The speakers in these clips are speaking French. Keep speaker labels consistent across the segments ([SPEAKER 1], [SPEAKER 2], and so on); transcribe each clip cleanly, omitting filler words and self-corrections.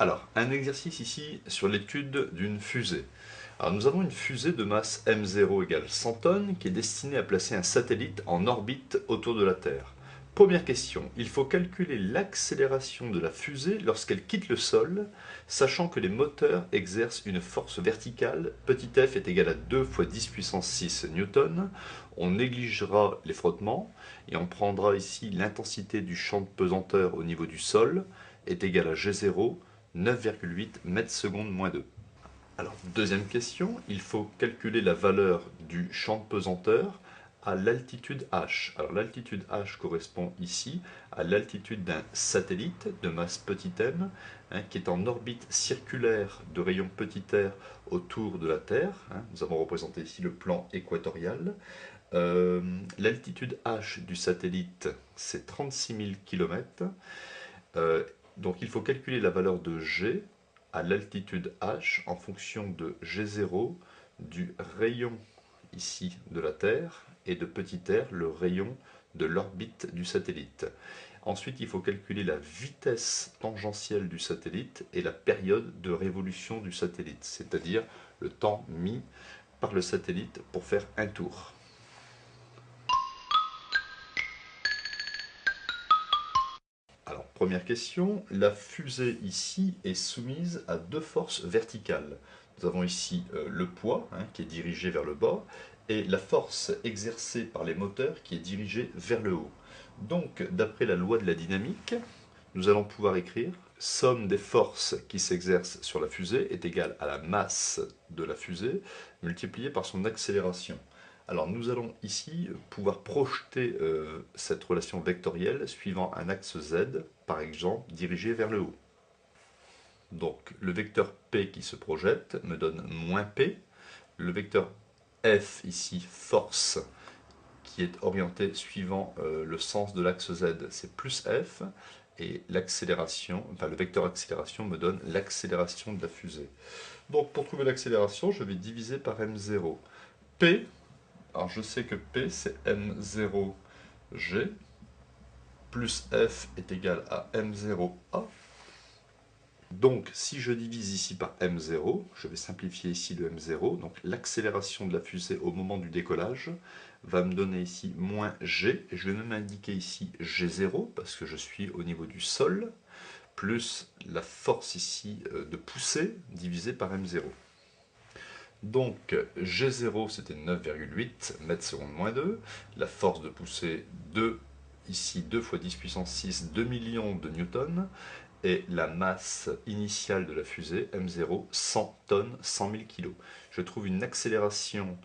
[SPEAKER 1] Alors, un exercice ici sur l'étude d'une fusée. Alors, nous avons une fusée de masse m0 égale 100 tonnes qui est destinée à placer un satellite en orbite autour de la Terre. Première question, il faut calculer l'accélération de la fusée lorsqu'elle quitte le sol, sachant que les moteurs exercent une force verticale, petit f est égal à 2 fois 10 puissance 6 newtons. On négligera les frottements et on prendra ici l'intensité du champ de pesanteur au niveau du sol est égal à G0, 9,8 mètres secondes moins 2. Alors, deuxième question, il faut calculer la valeur du champ de pesanteur à l'altitude h. Alors, l'altitude h correspond ici à l'altitude d'un satellite de masse petit m, qui est en orbite circulaire de rayon petit r autour de la Terre. Nous avons représenté ici le plan équatorial. L'altitude h du satellite, c'est 36 000 km. Donc il faut calculer la valeur de G à l'altitude h en fonction de G0 du rayon ici de la Terre et de petit r le rayon de l'orbite du satellite. Ensuite, il faut calculer la vitesse tangentielle du satellite et la période de révolution du satellite, c'est-à-dire le temps mis par le satellite pour faire un tour. Alors, première question, la fusée ici est soumise à deux forces verticales. Nous avons ici le poids qui est dirigé vers le bas et la force exercée par les moteurs qui est dirigée vers le haut. Donc, d'après la loi de la dynamique, nous allons pouvoir écrire somme des forces qui s'exercent sur la fusée est égale à la masse de la fusée multipliée par son accélération. Alors nous allons ici pouvoir projeter cette relation vectorielle suivant un axe Z, par exemple, dirigé vers le haut. Donc le vecteur P qui se projette me donne moins P. Le vecteur F ici, force, qui est orienté suivant le sens de l'axe Z, c'est plus F. Et l'accélération, enfin le vecteur accélération me donne l'accélération de la fusée. Donc pour trouver l'accélération, je vais diviser par m0. P, alors je sais que P c'est m0g, plus F est égal à m0a. Donc si je divise ici par m0, je vais simplifier ici le m0, donc l'accélération de la fusée au moment du décollage va me donner ici moins g, et je vais même indiquer ici g0 parce que je suis au niveau du sol, plus la force ici de poussée divisée par m0. Donc G0 c'était 9,8 mètres secondes moins 2, la force de poussée 2, ici 2 fois 10 puissance 6, 2 millions de newtons, et la masse initiale de la fusée, M0, 100 tonnes, 100 000 kg. Je trouve une accélération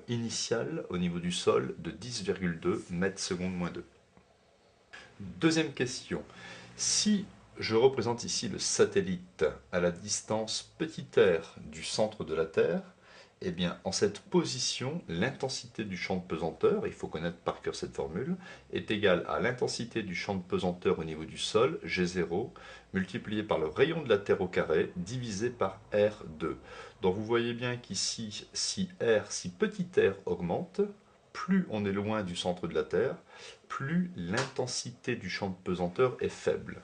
[SPEAKER 1] initiale au niveau du sol de 10,2 mètres secondes moins 2. Deuxième question. Si je représente ici le satellite à la distance petit r du centre de la Terre, eh bien, en cette position, l'intensité du champ de pesanteur, il faut connaître par cœur cette formule, est égale à l'intensité du champ de pesanteur au niveau du sol, G0, multiplié par le rayon de la Terre au carré, divisé par R2. Donc vous voyez bien qu'ici, si petit r augmente, plus on est loin du centre de la Terre, plus l'intensité du champ de pesanteur est faible.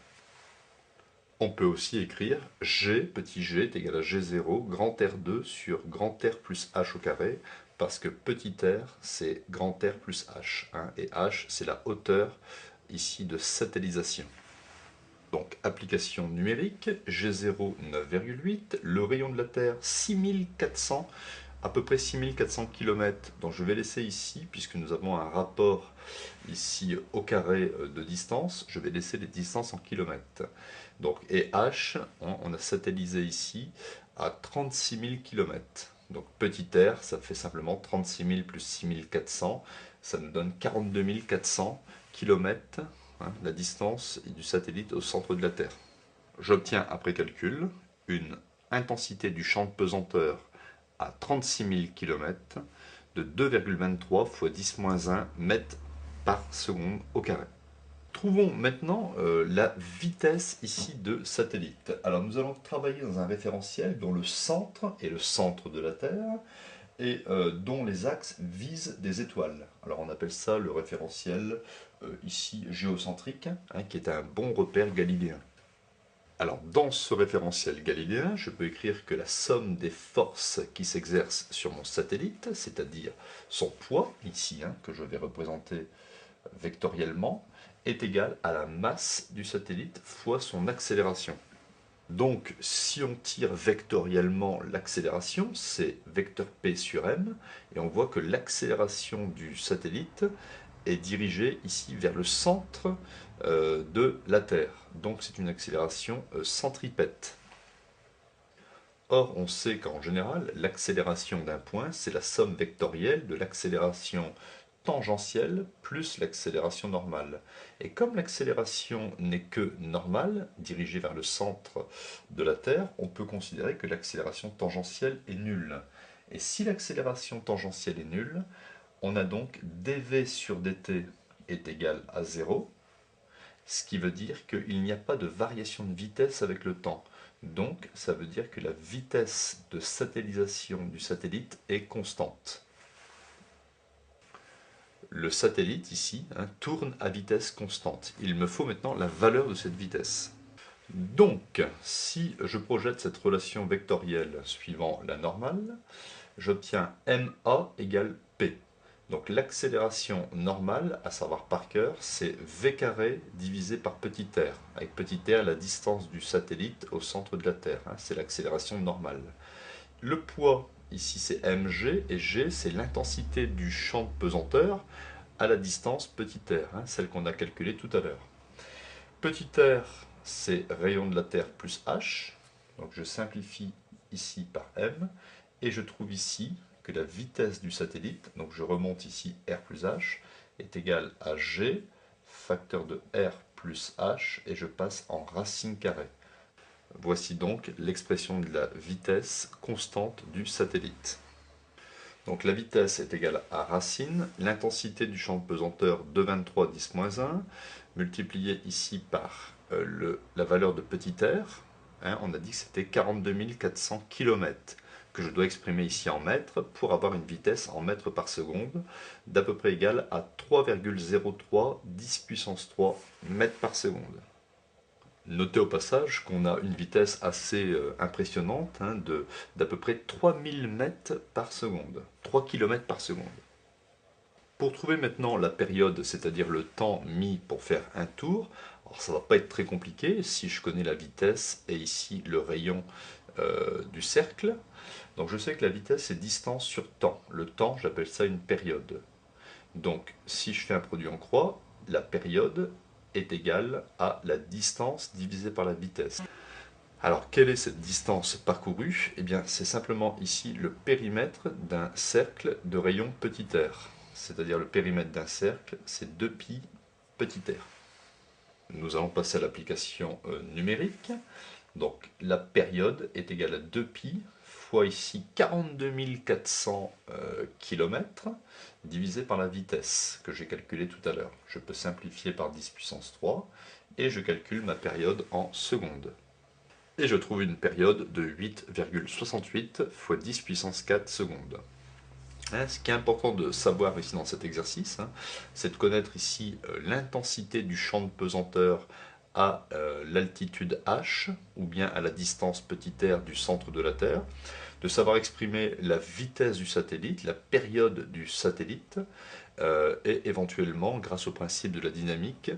[SPEAKER 1] On peut aussi écrire G, petit g, est égal à G0, grand R2 sur grand R plus H au carré, parce que petit r, c'est grand R plus H, et H, c'est la hauteur ici de satellisation. Donc, application numérique, G0, 9,8, le rayon de la Terre, 6400, à peu près 6400 km, donc je vais laisser ici, puisque nous avons un rapport ici au carré de distance, je vais laisser les distances en kilomètres. Donc, et H, on a satellisé ici à 36 000 km. Donc petit r, ça fait simplement 36 000 plus 6400, ça nous donne 42 400 km, la distance du satellite au centre de la Terre. J'obtiens après calcul une intensité du champ de pesanteur à 36 000 km de 2,23 fois 10-1 mètres par seconde au carré. Trouvons maintenant la vitesse ici de satellite. Alors nous allons travailler dans un référentiel dont le centre est le centre de la Terre et dont les axes visent des étoiles. Alors on appelle ça le référentiel ici géocentrique, qui est un bon repère galiléen. Alors, dans ce référentiel galiléen, je peux écrire que la somme des forces qui s'exercent sur mon satellite, c'est-à-dire son poids, ici, que je vais représenter vectoriellement, est égale à la masse du satellite fois son accélération. Donc, si on tire vectoriellement l'accélération, c'est vecteur P sur M, et on voit que l'accélération du satellite est dirigée ici vers le centre de la Terre. Donc c'est une accélération centripète. Or, on sait qu'en général, l'accélération d'un point, c'est la somme vectorielle de l'accélération tangentielle plus l'accélération normale. Et comme l'accélération n'est que normale, dirigée vers le centre de la Terre, on peut considérer que l'accélération tangentielle est nulle. Et si l'accélération tangentielle est nulle, on a donc dv sur dt est égal à 0, ce qui veut dire qu'il n'y a pas de variation de vitesse avec le temps. Donc, ça veut dire que la vitesse de satellisation du satellite est constante. Le satellite, ici, tourne à vitesse constante. Il me faut maintenant la valeur de cette vitesse. Donc, si je projette cette relation vectorielle suivant la normale, j'obtiens ma égale p. Donc l'accélération normale, à savoir par cœur, c'est v carré divisé par petit r, avec petit r la distance du satellite au centre de la Terre, c'est l'accélération normale. Le poids, ici c'est mg, et g c'est l'intensité du champ de pesanteur à la distance petit r, celle qu'on a calculée tout à l'heure. Petit r, c'est rayon de la Terre plus h, donc je simplifie ici par m, et je trouve ici que la vitesse du satellite, donc je remonte ici r plus h, est égale à g, facteur de r plus h, et je passe en racine carrée. Voici donc l'expression de la vitesse constante du satellite. Donc la vitesse est égale à racine, l'intensité du champ de pesanteur 2,23 10-1, multiplié ici par la valeur de petit r, on a dit que c'était 42 400 km, que je dois exprimer ici en mètres, pour avoir une vitesse en mètres par seconde, d'à peu près égale à 3,03 10 puissance 3 mètres par seconde. Notez au passage qu'on a une vitesse assez impressionnante, d'à peu près 3000 mètres par seconde, 3 km par seconde. Pour trouver maintenant la période, c'est-à-dire le temps mis pour faire un tour, alors ça ne va pas être très compliqué si je connais la vitesse et ici le rayon du cercle. Donc je sais que la vitesse est distance sur temps. Le temps, j'appelle ça une période. Donc si je fais un produit en croix, la période est égale à la distance divisée par la vitesse. Alors, quelle est cette distance parcourue? Eh bien, c'est simplement ici le périmètre d'un cercle de rayon petit r. C'est-à-dire le périmètre d'un cercle, c'est 2π petit r. Nous allons passer à l'application numérique. Donc, la période est égale à 2π fois ici 42 400 km divisé par la vitesse que j'ai calculée tout à l'heure. Je peux simplifier par 10 puissance 3 et je calcule ma période en secondes. Et je trouve une période de 8,68 fois 10 puissance 4 secondes. Ce qui est important de savoir ici dans cet exercice, c'est de connaître ici l'intensité du champ de pesanteur à l'altitude h, ou bien à la distance petit r du centre de la Terre, de savoir exprimer la vitesse du satellite, la période du satellite, et éventuellement, grâce au principe de la dynamique,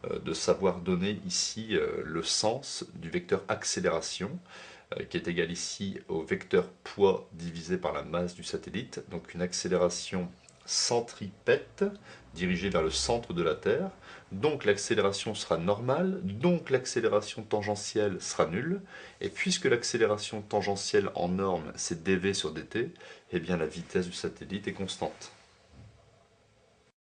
[SPEAKER 1] de savoir donner ici le sens du vecteur accélération, qui est égal ici au vecteur poids divisé par la masse du satellite, donc une accélération centripète dirigée vers le centre de la Terre, donc l'accélération sera normale, donc l'accélération tangentielle sera nulle, et puisque l'accélération tangentielle en norme c'est dv sur dt, eh bien la vitesse du satellite est constante.